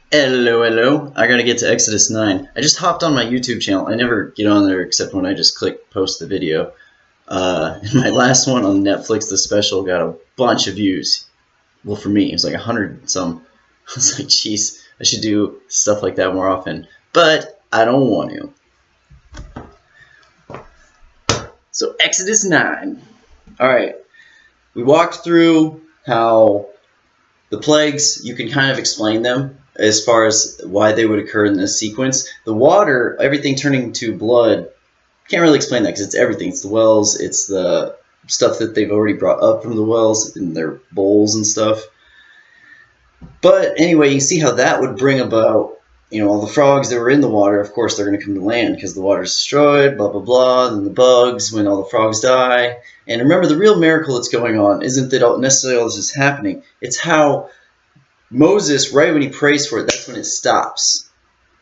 Hello, hello. I gotta get to Exodus 9. I just hopped on my YouTube channel. I never get on there except when I just click post the video. My last one on Netflix, the special, got a bunch of views. Well, for me, it was like 100 some. I was like, jeez, I should do stuff like that more often. But I don't want to. So, Exodus 9. Alright, we walked through how the plagues, you can kind of explain them as far as why they would occur in this sequence. The water, everything turning to blood, can't really explain that because it's everything. It's the wells, it's the stuff that they've already brought up from the wells in their bowls and stuff. But anyway, you see how that would bring about, all the frogs that were in the water. Of course, they're going to come to land because the water's destroyed, blah, blah, blah. And the bugs, when all the frogs die. And remember, the real miracle that's going on isn't that necessarily all this is happening. It's how Moses, right when he prays for it, that's when it stops.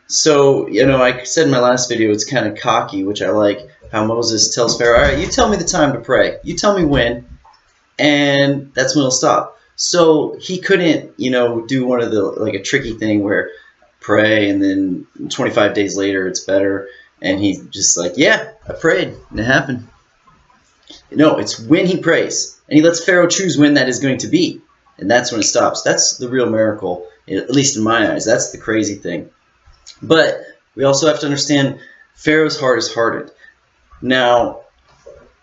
So, I said in my last video, it's kind of cocky, which I like, how Moses tells Pharaoh, all right, you tell me the time to pray. You tell me when, and that's when it'll stop. So he couldn't, do one of the, like a tricky thing where pray and then 25 days later it's better. And he's just like, yeah, I prayed and it happened. No, it's when he prays. And he lets Pharaoh choose when that is going to be. And that's when it stops. That's the real miracle, at least in my eyes. That's the crazy thing. But we also have to understand Pharaoh's heart is hardened. Now,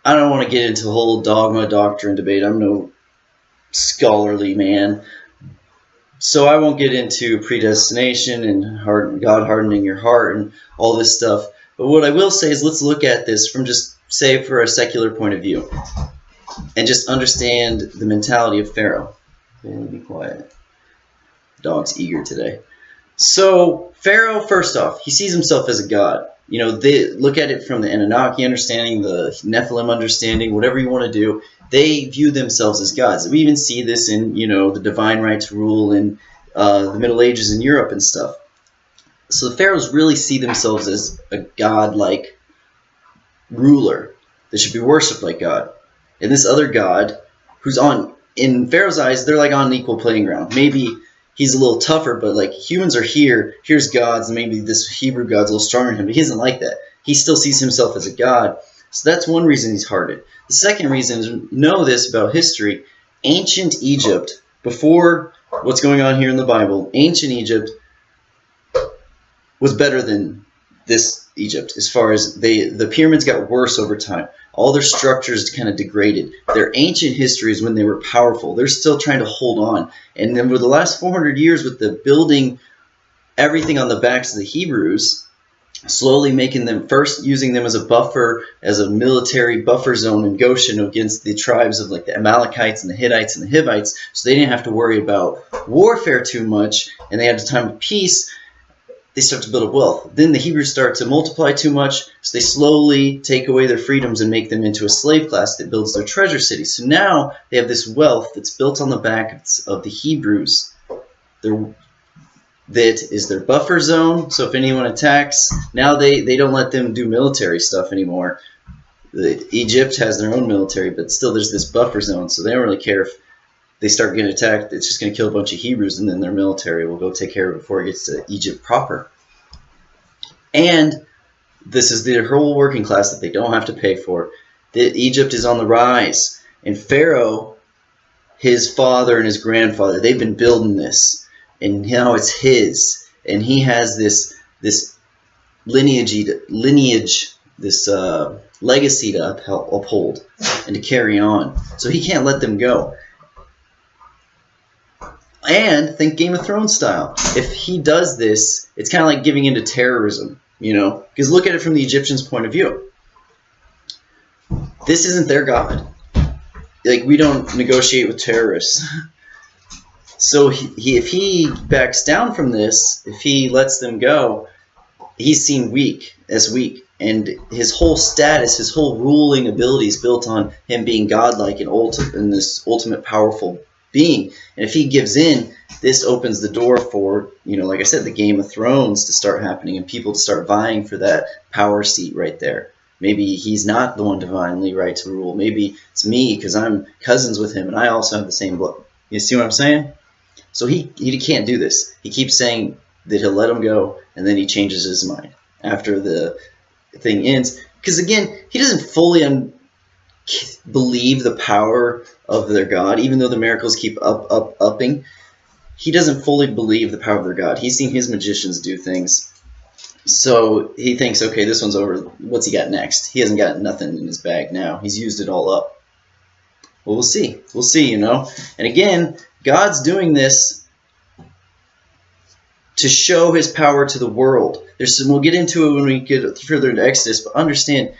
I don't want to get into the whole dogma doctrine debate. I'm no scholarly man. So I won't get into predestination and God hardening your heart and all this stuff. But what I will say is let's look at this from just, say, for a secular point of view. And just understand the mentality of Pharaoh. Okay, be quiet. Dog's eager today. So Pharaoh, first off, he sees himself as a god. They look at it from the Anunnaki understanding, the Nephilim understanding, whatever you want to do. They view themselves as gods. We even see this in, the divine right to rule in the Middle Ages in Europe and stuff. So the pharaohs really see themselves as a god-like ruler that should be worshipped like God. And this other god, who's in Pharaoh's eyes, they're like on an equal playing ground. Maybe he's a little tougher, but like humans are here, here's gods, and maybe this Hebrew god's a little stronger than him, but he isn't like that. He still sees himself as a god. So that's one reason he's hardened. The second reason is, know this about history, ancient Egypt, before what's going on here in the Bible, ancient Egypt was better than this Egypt as far as the pyramids got worse over time. All their structures kind of degraded. Their ancient history is when they were powerful. They're still trying to hold on. And then for the last 400 years with the building everything on the backs of the Hebrews, slowly making them, first using them as a buffer, as a military buffer zone in Goshen against the tribes of like the Amalekites and the Hittites and the Hivites, so they didn't have to worry about warfare too much, and they had a time of peace. They start to build up wealth. Then the Hebrews start to multiply too much, so they slowly take away their freedoms and make them into a slave class that builds their treasure cities. So now they have this wealth that's built on the back of the Hebrews. That is their buffer zone, so if anyone attacks, now they don't let them do military stuff anymore. Egypt has their own military, but still there's this buffer zone, so they don't really care if they start getting attacked. It's just going to kill a bunch of Hebrews, and then their military will go take care of it before it gets to Egypt proper. And this is their whole working class that they don't have to pay for. Egypt is on the rise. And Pharaoh, his father and his grandfather, they've been building this. And now it's his. And he has this lineage, this legacy to uphold and to carry on. So he can't let them go. And think Game of Thrones style. If he does this, it's kind of like giving into terrorism, Because look at it from the Egyptians' point of view. This isn't their god. Like, we don't negotiate with terrorists. So if he backs down from this, if he lets them go, he's seen weak. And his whole status, his whole ruling ability is built on him being godlike and this ultimate powerful being. And if he gives in, this opens the door for, like I said, the Game of Thrones to start happening and people to start vying for that power seat right there. Maybe he's not the one divinely right to rule. Maybe it's me because I'm cousins with him and I also have the same blood. You see what I'm saying? So he can't do this. He keeps saying that he'll let them go, and then he changes his mind after the thing ends. Because again, he doesn't fully believe the power of their God, even though the miracles keep upping. He doesn't fully believe the power of their God. He's seen his magicians do things. So he thinks, okay, this one's over. What's he got next? He hasn't got nothing in his bag now. He's used it all up. Well, we'll see. We'll see, you know. And again, God's doing this to show his power to the world. We'll get into it when we get further into Exodus, but understand,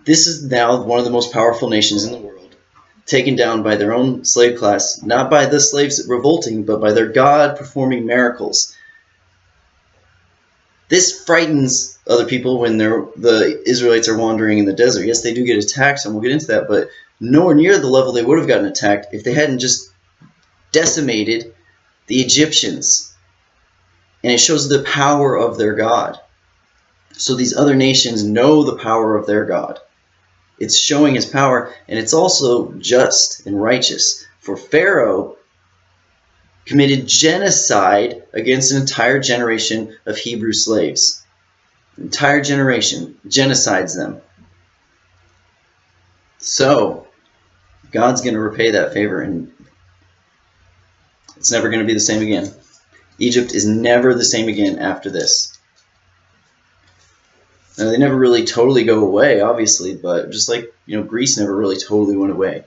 this is now one of the most powerful nations in the world, taken down by their own slave class, not by the slaves revolting, but by their God performing miracles. This frightens other people when the Israelites are wandering in the desert. Yes, they do get attacked, and we'll get into that, but nowhere near the level they would have gotten attacked if they hadn't just decimated the Egyptians. And it shows the power of their God. So these other nations know the power of their God. It's showing his power, and it's also just and righteous. For Pharaoh committed genocide against an entire generation of Hebrew slaves. An entire generation genocides them. So God's going to repay that favor, and it's never going to be the same again. Egypt is never the same again after this. Now, they never really totally go away, obviously, but just like, Greece never really totally went away.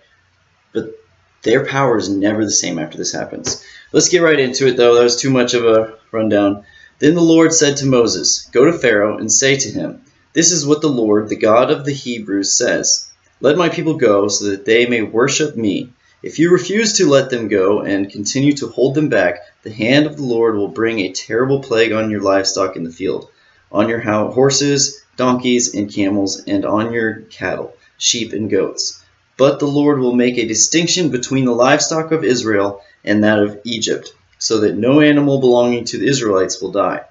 But their power is never the same after this happens. Let's get right into it, though. That was too much of a rundown. Then the Lord said to Moses, "Go to Pharaoh and say to him, 'This is what the Lord, the God of the Hebrews, says. Let my people go so that they may worship me. If you refuse to let them go and continue to hold them back, the hand of the Lord will bring a terrible plague on your livestock in the field, on your horses, donkeys, and camels, and on your cattle, sheep, and goats. But the Lord will make a distinction between the livestock of Israel and that of Egypt, so that no animal belonging to the Israelites will die.'"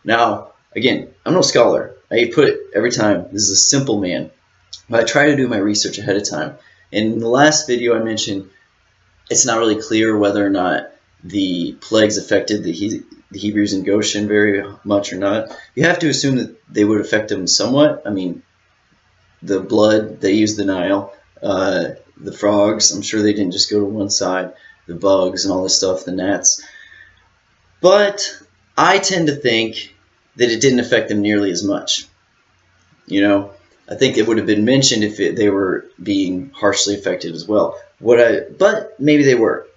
Now, again, I'm no scholar. I put it every time, this is a simple man. But I try to do my research ahead of time. And in the last video I mentioned, it's not really clear whether or not the plagues affected the Hebrews in Goshen very much or not. You have to assume that they would affect them somewhat. I mean, the blood, they used the Nile. The frogs, I'm sure they didn't just go to one side. The bugs and all this stuff, the gnats. But I tend to think that it didn't affect them nearly as much. I think it would have been mentioned if they were being harshly affected as well. But maybe they were.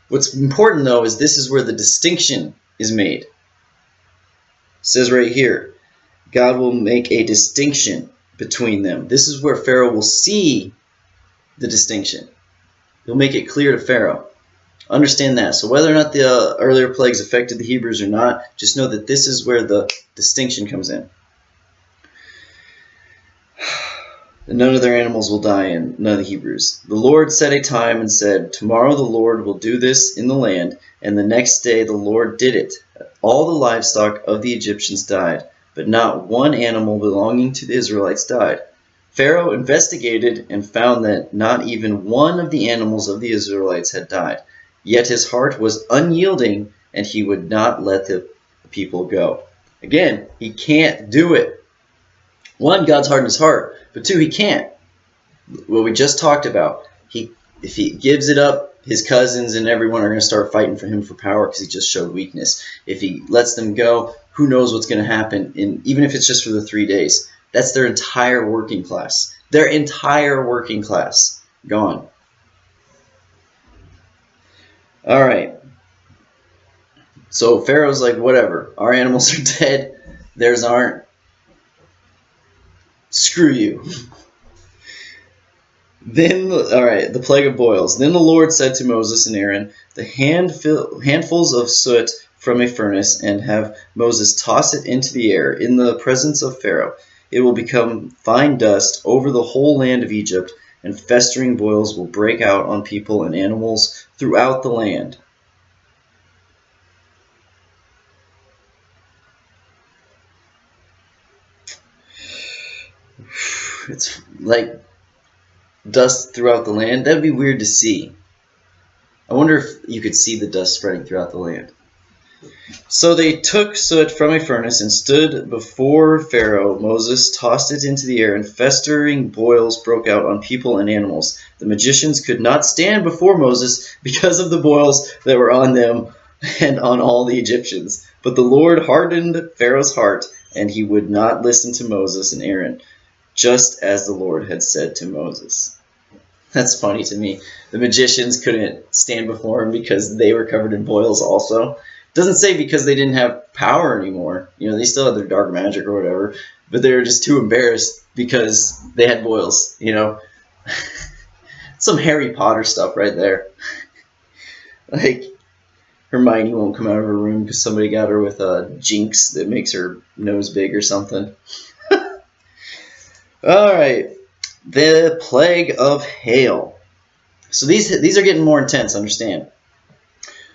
What's important, though, is this is where the distinction is made. It says right here, God will make a distinction between them. This is where Pharaoh will see the distinction. He'll make it clear to Pharaoh. Understand that. So whether or not the earlier plagues affected the Hebrews or not, just know that this is where the distinction comes in. None of their animals will die, and none of the Hebrews. The Lord set a time and said, "Tomorrow the Lord will do this in the land," and the next day the Lord did it. All the livestock of the Egyptians died, but not one animal belonging to the Israelites died. Pharaoh investigated and found that not even one of the animals of the Israelites had died. Yet his heart was unyielding, and he would not let the people go. Again, he can't do it. One, God's hardened his heart. But two, he can't. What we just talked about. If he gives it up, his cousins and everyone are going to start fighting for him for power because he just showed weakness. If he lets them go, who knows what's going to happen, even if it's just for the 3 days. That's their entire working class. Their entire working class. Gone. All right. So Pharaoh's like, whatever. Our animals are dead. Theirs aren't. Screw you. Then, the plague of boils. Then the Lord said to Moses and Aaron, "The handfuls of soot from a furnace, and have Moses toss it into the air in the presence of Pharaoh. It will become fine dust over the whole land of Egypt, and festering boils will break out on people and animals throughout the land." It's like dust throughout the land. That'd be weird to see. I wonder if you could see the dust spreading throughout the land. So they took soot from a furnace and stood before Pharaoh. Moses tossed it into the air, and festering boils broke out on people and animals. The magicians could not stand before Moses because of the boils that were on them and on all the Egyptians. But the Lord hardened Pharaoh's heart, and he would not listen to Moses and Aaron, just as the Lord had said to Moses. That's funny to me. The magicians couldn't stand before him because they were covered in boils also. Doesn't say because they didn't have power anymore. You know, they still had their dark magic or whatever, but they were just too embarrassed because they had boils, you know. Some Harry Potter stuff right there. Like, Hermione won't come out of her room because somebody got her with a jinx that makes her nose big or something. Alright, the plague of hail. So these are getting more intense, understand.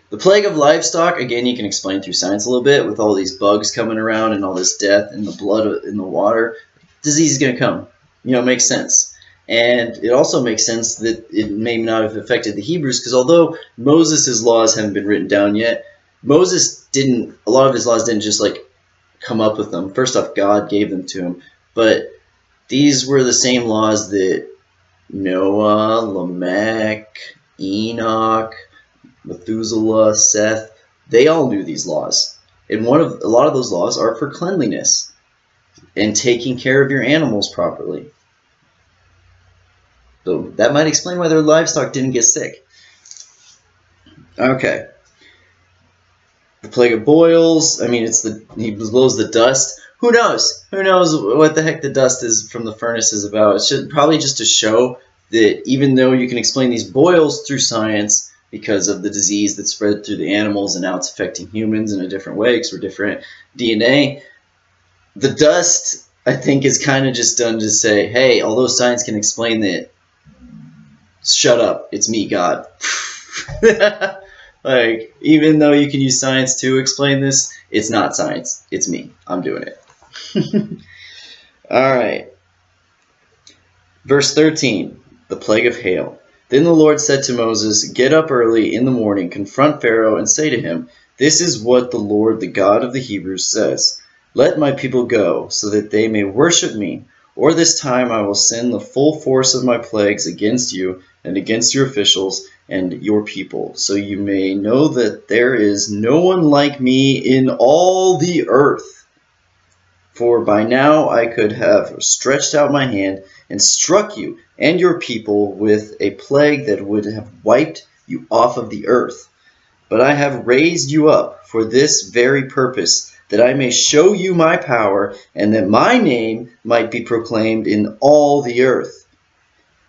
The plague of livestock, again, you can explain through science a little bit with all these bugs coming around and all this death and the blood in the water. Disease is going to come. You know, it makes sense. And it also makes sense that it may not have affected the Hebrews because although Moses' laws haven't been written down yet, a lot of his laws didn't just like come up with them. First off, God gave them to him. But these were the same laws that Noah, Lamech, Enoch, Methuselah, Seth, they all knew these laws. And a lot of those laws are for cleanliness and taking care of your animals properly. So that might explain why their livestock didn't get sick. Okay. The plague of boils, I mean, he blows the dust. Who knows? Who knows what the heck the dust is from the furnace is about? It's probably just to show that even though you can explain these boils through science, because of the disease that spread through the animals and now it's affecting humans in a different way because we're different DNA. The dust, I think, is kind of just done to say, hey, although science can explain that, shut up, it's me, God. Like, even though you can use science to explain this, it's not science. It's me. I'm doing it. All right. Verse 13, the plague of hail. Then the Lord said to Moses, get up early in the morning, confront Pharaoh, and say to him, this is what the Lord, the God of the Hebrews, says. Let my people go, so that they may worship me, or this time I will send the full force of my plagues against you and against your officials and your people, so you may know that there is no one like me in all the earth. For by now I could have stretched out my hand and struck you and your people with a plague that would have wiped you off of the earth. But I have raised you up for this very purpose, that I may show you my power, and that my name might be proclaimed in all the earth.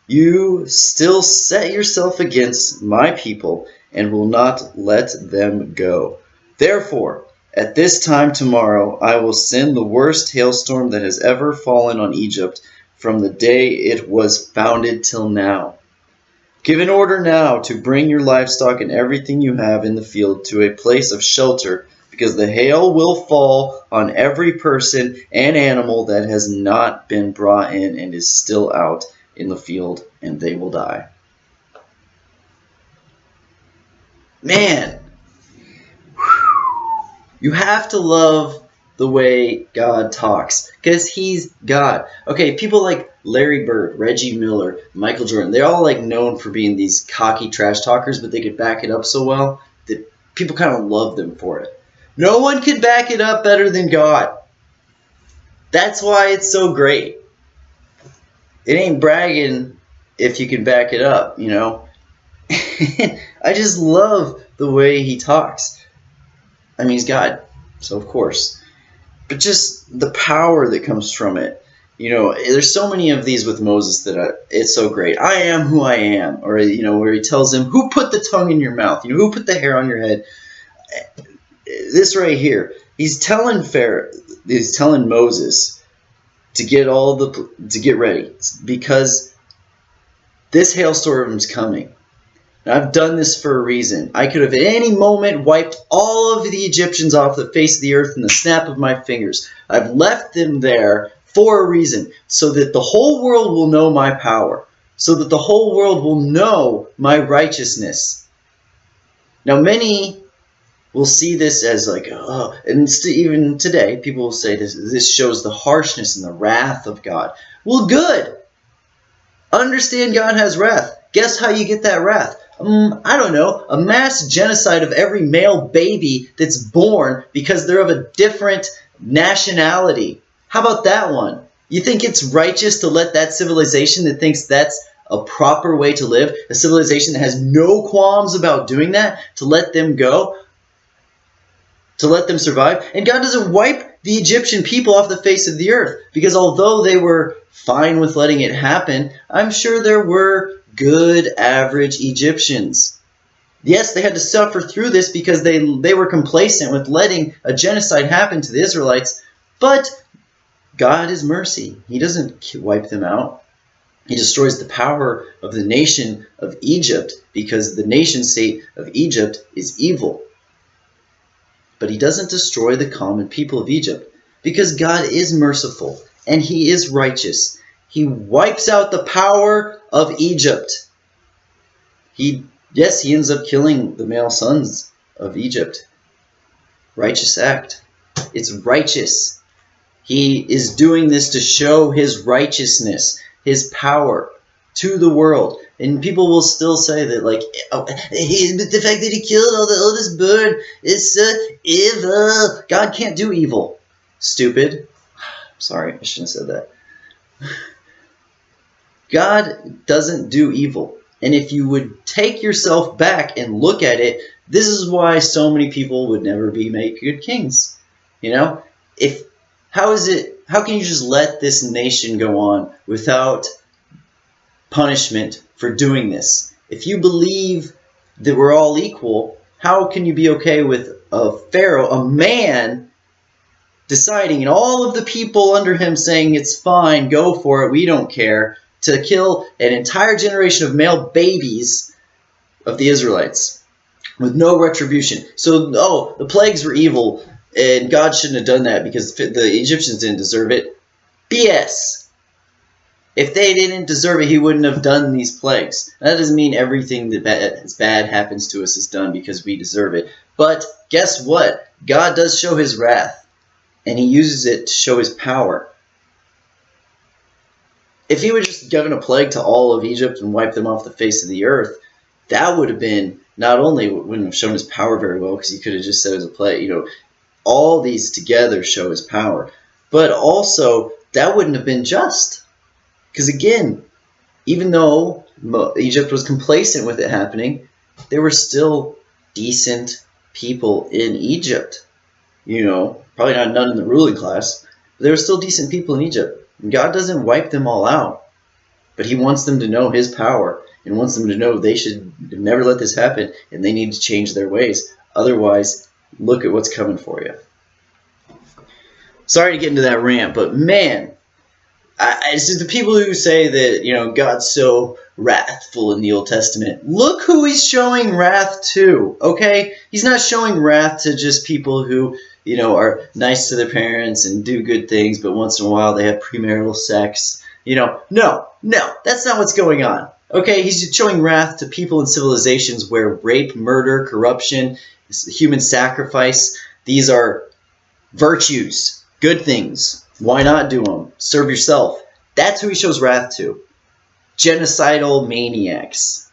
You still set yourself against my people, and will not let them go. Therefore, at this time tomorrow I will send the worst hailstorm that has ever fallen on Egypt from the day it was founded till now. Give an order now to bring your livestock and everything you have in the field to a place of shelter, because the hail will fall on every person and animal that has not been brought in and is still out in the field, and they will die. Man, you have to love the way God talks, because he's God. Okay, people like Larry Bird, Reggie Miller, Michael Jordan, they're all like known for being these cocky trash talkers, but they could back it up so well that people kind of love them for it. No one can back it up better than God. That's why it's so great. It ain't bragging if you can back it up, you know. I just love the way he talks. I mean, he's God, so of course. But just the power that comes from it. You know, there's so many of these with Moses that it's so great. I am who I am. Or, you know, where he tells him, who put the tongue in your mouth? You know, who put the hair on your head? This right here. He's telling Moses to get ready. Because this hailstorm's coming. And I've done this for a reason. I could have at any moment wiped all of the Egyptians off the face of the earth in the snap of my fingers. I've left them there for a reason, so that the whole world will know my power, so that the whole world will know my righteousness. Now, many will see this as like, oh, and even today, people will say this shows the harshness and the wrath of God. Well, good. Understand God has wrath. Guess how you get that wrath? I don't know. A mass genocide of every male baby that's born because they're of a different nationality. How about that one? You think it's righteous to let that civilization that thinks that's a proper way to live, a civilization that has no qualms about doing that, to let them go? To let them survive? And God doesn't wipe the Egyptian people off the face of the earth, because although they were fine with letting it happen, I'm sure there were good average Egyptians. Yes, they had to suffer through this because they were complacent with letting a genocide happen to the Israelites, but God is mercy. He doesn't wipe them out. He destroys the power of the nation of Egypt because the nation state of Egypt is evil. But he doesn't destroy the common people of Egypt because God is merciful and he is righteous. He wipes out the power of Egypt. Yes, he ends up killing the male sons of Egypt. Righteous act. It's righteous. He is doing this to show his righteousness, his power to the world. And people will still say that, like, oh, but the fact that he killed all the oldest born is so evil. God can't do evil. Stupid. Sorry, I shouldn't have said that. God doesn't do evil. And if you would take yourself back and look at it, this is why so many people would never be made good kings. You know? How can you just let this nation go on without punishment for doing this? If you believe that we're all equal, how can you be okay with a Pharaoh, a man, deciding, and all of the people under him saying it's fine, go for it, we don't care, to kill an entire generation of male babies of the Israelites with no retribution? So, the plagues were evil, and God shouldn't have done that because the Egyptians didn't deserve it. BS. If they didn't deserve it, he wouldn't have done these plagues. That doesn't mean everything that bad happens to us is done because we deserve it. But guess what? God does show his wrath, and he uses it to show his power. If he would just given a plague to all of Egypt and wiped them off the face of the earth, that would have been, not only wouldn't have shown his power very well, because he could have just said it was a plague, all these together show his power, but also that wouldn't have been just. Because again, even though Egypt was complacent with it happening, there were still decent people in Egypt. Probably not none in the ruling class, but there were still decent people in Egypt. And God doesn't wipe them all out, but he wants them to know his power and wants them to know they should never let this happen and they need to change their ways. Otherwise, look at what's coming for you. Sorry to get into that rant, but man, it's just the people who say that, God's so wrathful in the Old Testament. Look who he's showing wrath to, okay? He's not showing wrath to just people who, are nice to their parents and do good things, but once in a while they have premarital sex. No, that's not what's going on. Okay, he's showing wrath to people in civilizations where rape, murder, corruption, human sacrifice, these are virtues, good things. Why not do them? Serve yourself. That's who he shows wrath to. Genocidal maniacs.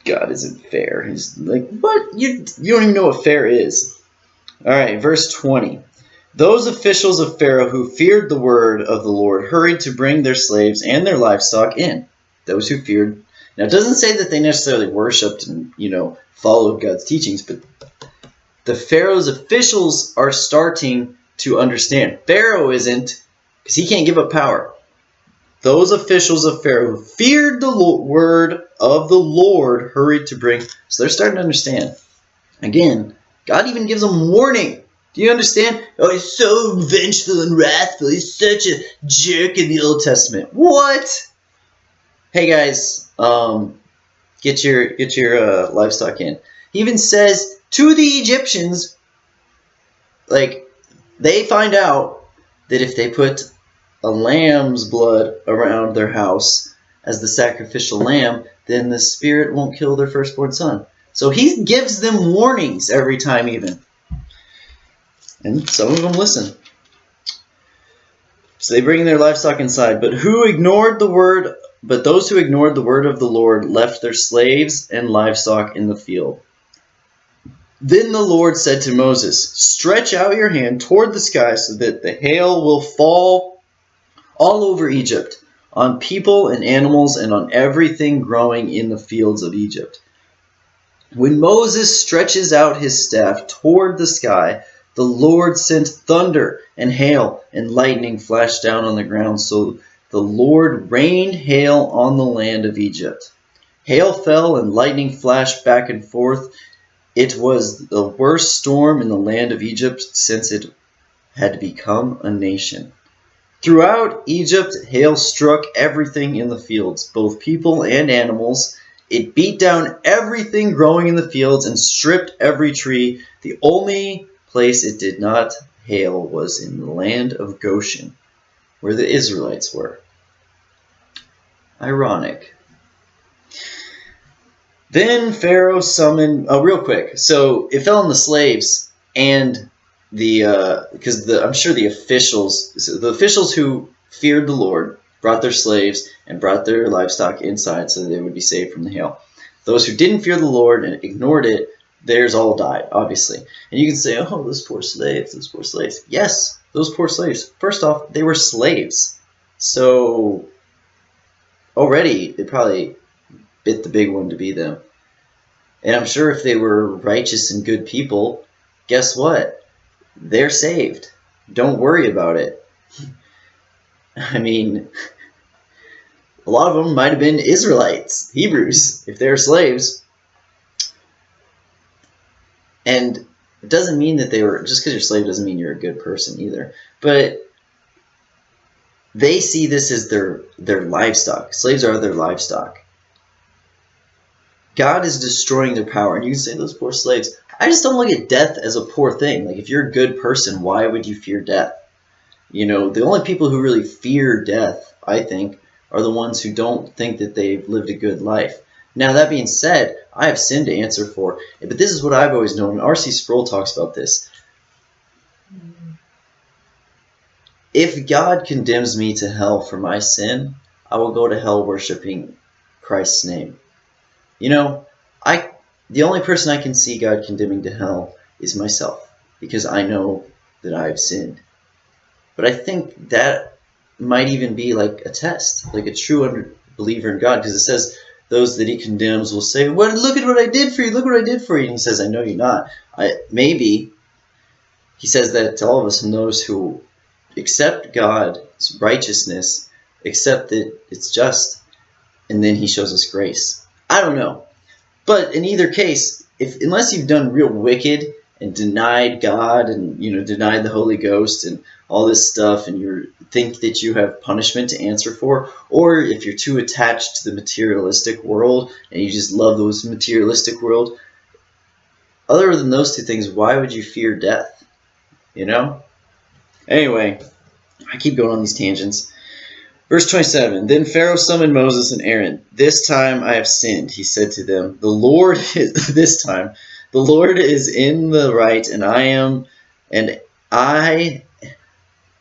God isn't fair. He's like, what? You don't even know what fair is. All right, verse 20. Those officials of Pharaoh who feared the word of the Lord hurried to bring their slaves and their livestock in. Those who feared. Now, it doesn't say that they necessarily worshipped and, followed God's teachings, but the Pharaoh's officials are starting to understand. Pharaoh isn't, because he can't give up power. Those officials of Pharaoh who feared the word of the Lord hurried to bring. So they're starting to understand. Again, God even gives them warning. Do you understand? Oh, he's so vengeful and wrathful. He's such a jerk in the Old Testament. What? Hey guys, get your livestock in. He even says to the Egyptians, they find out that if they put a lamb's blood around their house, as the sacrificial lamb, then the Spirit won't kill their firstborn son. So he gives them warnings every time even. And some of them listen. So they bring their livestock inside. But those who ignored the word of the Lord left their slaves and livestock in the field. Then the Lord said to Moses, "Stretch out your hand toward the sky so that the hail will fall all over Egypt, on people and animals and on everything growing in the fields of Egypt." When Moses stretches out his staff toward the sky, the Lord sent thunder and hail, and lightning flashed down on the ground. So the Lord rained hail on the land of Egypt. Hail fell and lightning flashed back and forth. It was the worst storm in the land of Egypt since it had become a nation. Throughout Egypt, hail struck everything in the fields, both people and animals. It beat down everything growing in the fields and stripped every tree. The only place it did not hail was in the land of Goshen, where the Israelites were. Ironic. Then Pharaoh summoned, real quick, so it fell on the slaves and I'm sure the officials who feared the Lord brought their slaves and brought their livestock inside so that they would be saved from the hail. Those who didn't fear the Lord and ignored it, theirs all died, obviously. And you can say, oh, those poor slaves, those poor slaves. Yes, those poor slaves. First off, they were slaves. So already it probably bit the big one to be them. And I'm sure if they were righteous and good people, guess what? They're saved. Don't worry about it. I mean, a lot of them might have been Israelites, Hebrews, if they're slaves. And it doesn't mean that they were, just because you're a slave doesn't mean you're a good person either. But they see this as their livestock. Slaves are their livestock. God is destroying their power. And you can say, those poor slaves. I just don't look at death as a poor thing. Like, if you're a good person, why would you fear death? You know, the only people who really fear death, I think, are the ones who don't think that they've lived a good life. Now, that being said, I have sin to answer for. But this is what I've always known. And R.C. Sproul talks about this. If God condemns me to hell for my sin, I will go to hell worshiping Christ's name. You know, the only person I can see God condemning to hell is myself, because I know that I have sinned. But I think that might even be like a test, like a true believer in God, because it says those that he condemns will say, well, look at what I did for you, look what I did for you. And he says, I know you're not. Maybe he says that to all of us, and those who accept God's righteousness, accept that it's just, and then he shows us grace. I don't know. But in either case, unless you've done real wicked and denied God and, you know, denied the Holy Ghost and all this stuff, and you think that you have punishment to answer for, or if you're too attached to the materialistic world and you just love those materialistic world, other than those two things, why would you fear death? You know? Anyway, I keep going on these tangents. Verse 27, Then Pharaoh summoned Moses and Aaron. This time I have sinned, he said to them. The Lord is in the right, and I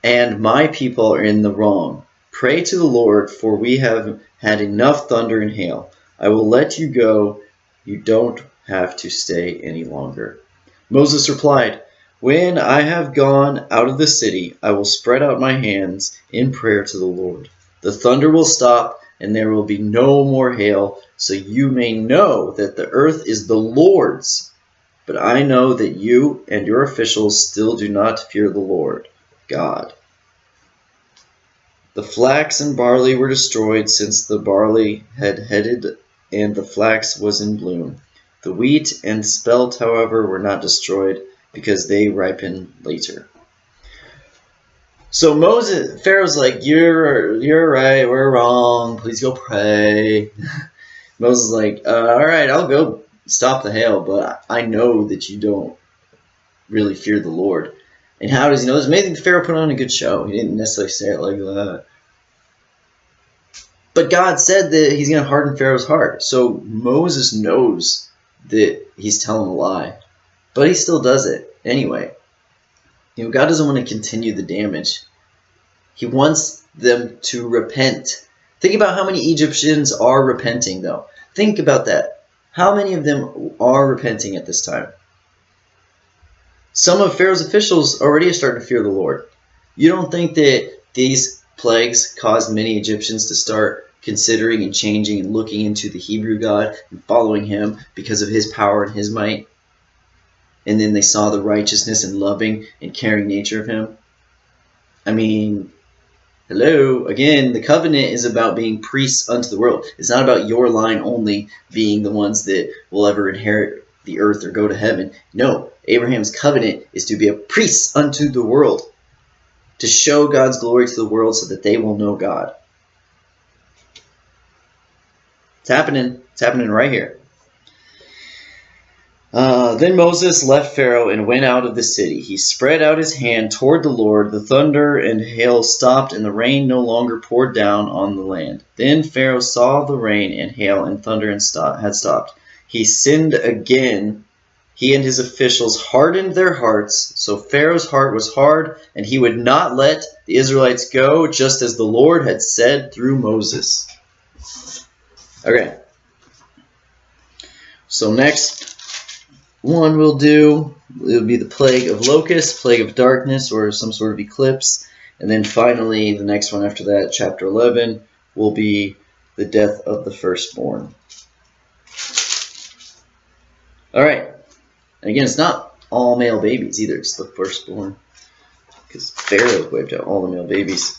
and my people are in the wrong. Pray to the Lord, for we have had enough thunder and hail. I will let you go. You don't have to stay any longer. Moses replied, When I have gone out of the city, I will spread out my hands in prayer to the Lord. The thunder will stop, and there will be no more hail, so you may know that the earth is the Lord's. But I know that you and your officials still do not fear the Lord, God. The flax and barley were destroyed, since the barley had headed and the flax was in bloom. The wheat and spelt, however, were not destroyed, because they ripen later. So Pharaoh's like, you're right, we're wrong, please go pray. Moses is like, all right, I'll go stop the hail, but I know that you don't really fear the Lord. And how does he know this? Maybe Pharaoh put on a good show. He didn't necessarily say it like that. But God said that he's going to harden Pharaoh's heart. So Moses knows that he's telling a lie. But he still does it anyway. God doesn't want to continue the damage. He wants them to repent. Think about how many Egyptians are repenting, though. Think about that. How many of them are repenting at this time? Some of Pharaoh's officials already are starting to fear the Lord. You don't think that these plagues caused many Egyptians to start considering and changing and looking into the Hebrew God and following him because of his power and his might? And then they saw the righteousness and loving and caring nature of him? I mean, hello, again, the covenant is about being priests unto the world. It's not about your line only being the ones that will ever inherit the earth or go to heaven. No, Abraham's covenant is to be a priest unto the world, to show God's glory to the world so that they will know God. It's happening. It's happening right here. Then Moses left Pharaoh and went out of the city. He spread out his hand toward the Lord. The thunder and hail stopped, and the rain no longer poured down on the land. Then Pharaoh saw the rain and hail and thunder had stopped. He sinned again. He and his officials hardened their hearts. So Pharaoh's heart was hard, and he would not let the Israelites go, just as the Lord had said through Moses. Okay. So next one we'll do, it'll be the plague of locusts, plague of darkness, or some sort of eclipse. And then finally, the next one after that, chapter 11, will be the death of the firstborn. All right. And again, it's not all male babies either. It's the firstborn. Because Pharaoh wiped out all the male babies.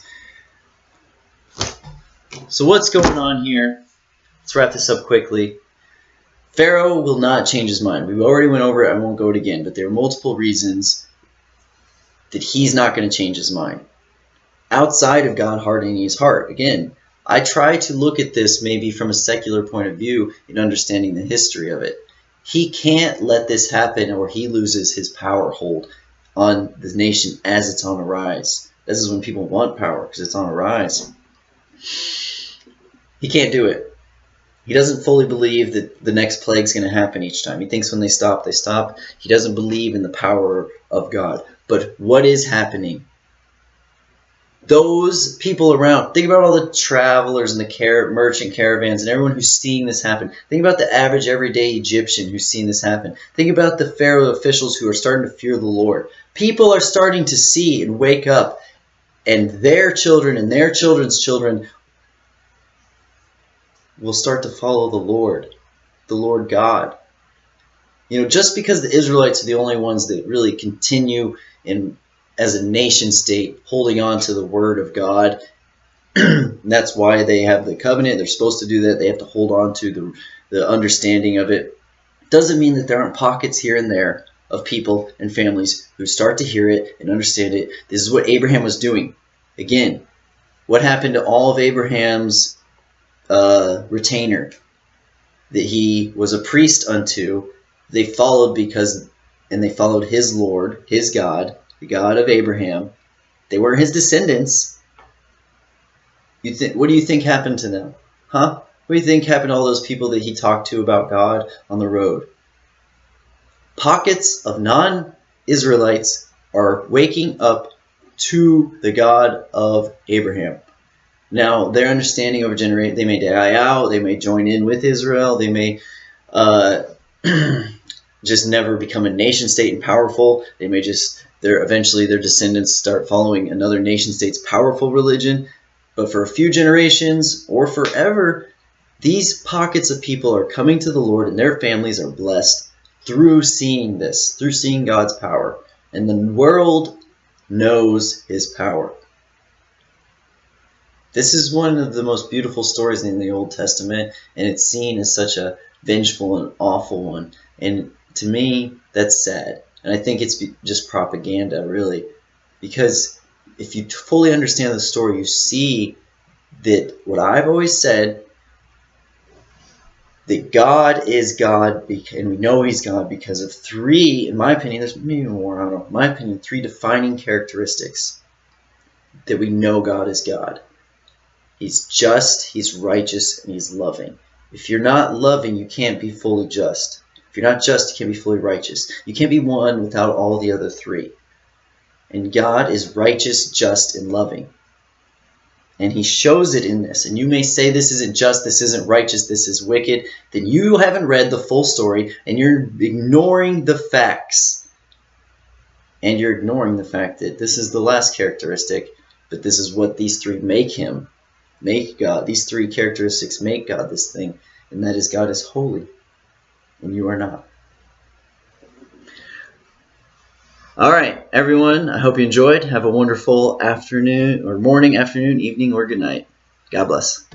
So what's going on here? Let's wrap this up quickly. Pharaoh will not change his mind. We already went over it. I won't go it again. But there are multiple reasons that he's not going to change his mind. Outside of God hardening his heart. Again, I try to look at this maybe from a secular point of view in understanding the history of it. He can't let this happen or he loses his power hold on the nation as it's on a rise. This is when people want power because it's on a rise. He can't do it. He doesn't fully believe that the next plague is going to happen each time. He thinks when they stop, they stop. He doesn't believe in the power of God. But what is happening? Those people around, think about all the travelers and the merchant caravans and everyone who's seeing this happen. Think about the average everyday Egyptian who's seen this happen. Think about the Pharaoh officials who are starting to fear the Lord. People are starting to see and wake up, and their children and their children's children will start to follow the Lord God. Just because the Israelites are the only ones that really continue as a nation state holding on to the word of God, that's why they have the covenant. They're supposed to do that. They have to hold on to the understanding of it. Doesn't mean that there aren't pockets here and there of people and families who start to hear it and understand it. This is what Abraham was doing. Again, what happened to all of Abraham's retainer that he was a priest unto? They followed they followed his Lord, his God, the God of Abraham. They were his descendants. What do you think happened to them? Huh? What do you think happened to all those people that he talked to about God on the road? Pockets of non-Israelites are waking up to the God of Abraham. Now, their understanding over generation, they may die out, they may join in with Israel, they may just never become a nation state and powerful. They may eventually their descendants start following another nation state's powerful religion. But for a few generations or forever, these pockets of people are coming to the Lord and their families are blessed through seeing this, through seeing God's power. And the world knows his power. This is one of the most beautiful stories in the Old Testament, and it's seen as such a vengeful and awful one. And to me, that's sad. And I think it's just propaganda, really. Because if you fully understand the story, you see that what I've always said, that God is God, and we know he's God because of three, in my opinion, there's maybe more, I don't know, in my opinion, three defining characteristics that we know God is God. He's just, he's righteous, and he's loving. If you're not loving, you can't be fully just. If you're not just, you can't be fully righteous. You can't be one without all the other three. And God is righteous, just, and loving. And he shows it in this. And you may say this isn't just, this isn't righteous, this is wicked. Then you haven't read the full story, and you're ignoring the facts. And you're ignoring the fact that this is the last characteristic, but this is what these three make him. Make God. These three characteristics make God this thing. And that is, God is holy. And you are not. All right, everyone. I hope you enjoyed. Have a wonderful afternoon, or morning, afternoon, evening, or good night. God bless.